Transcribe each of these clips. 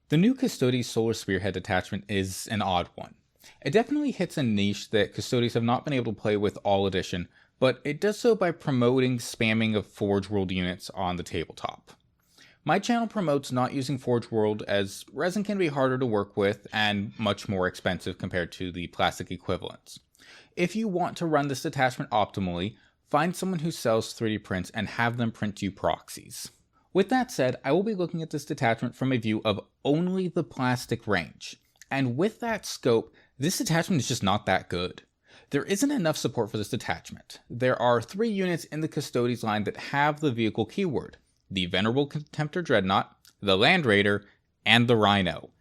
The new Custodes Solar Spearhead attachment is an odd one. It definitely hits a niche that Custodes have not been able to play with all edition, but it does so by promoting spamming of Forge World units on the tabletop. My channel promotes not using Forge World as resin can be harder to work with and much more expensive compared to the plastic equivalents. If you want to run this attachment optimally, find someone who sells 3D prints and have them print you proxies. With that said, I will be looking at this detachment from a view of only the plastic range. And with that scope, this attachment is just not that good. There isn't enough support for this detachment. There are 3 units in the Custodes line that have the vehicle keyword: the Venerable Contemptor Dreadnought, the Land Raider, and the Rhino.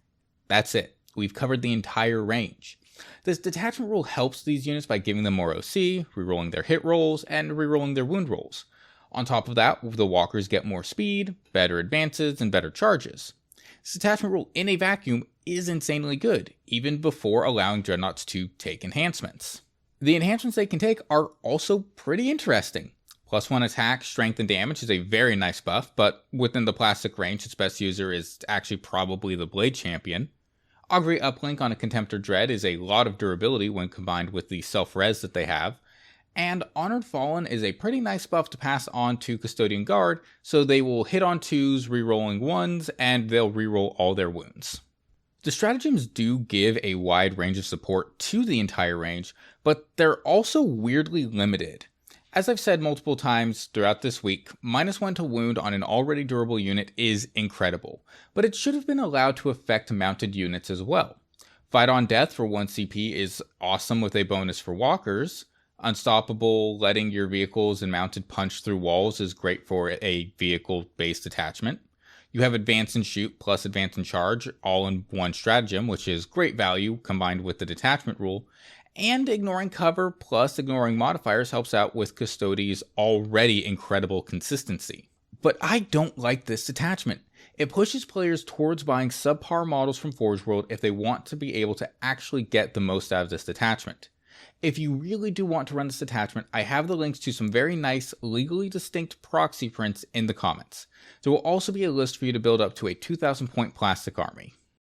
That's it. We've covered the entire range. This detachment rule helps these units by giving them more OC, rerolling their hit rolls, and rerolling their wound rolls. On top of that, the walkers get more speed, better advances, and better charges. This attachment rule in a vacuum is insanely good, even before allowing dreadnoughts to take enhancements. The enhancements they can take are also pretty interesting. +1 attack, strength, and damage is a very nice buff, but within the plastic range, its best user is actually probably the Blade Champion. Augury Uplink on a Contemptor Dread is a lot of durability when combined with the self-res that they have. And Honored Fallen is a pretty nice buff to pass on to Custodian Guard, so they will hit on 2s, rerolling 1s, and they'll reroll all their wounds. The stratagems do give a wide range of support to the entire range, but they're also weirdly limited. As I've said multiple times throughout this week, -1 to wound on an already durable unit is incredible, but it should have been allowed to affect mounted units as well. Fight on Death for 1 CP is awesome with a bonus for walkers. Unstoppable, letting your vehicles and mounted punch through walls is great for a vehicle-based attachment. You have Advance and Shoot plus Advance and Charge all in one stratagem, which is great value combined with the detachment rule. And Ignoring Cover plus Ignoring Modifiers helps out with Custodes' already incredible consistency. But I don't like this detachment. It pushes players towards buying subpar models from Forge World if they want to be able to actually get the most out of this detachment. If you really do want to run this attachment, I have the links to some very nice, legally distinct proxy prints in the comments. There will also be a list for you to build up to a 2,000 point plastic army.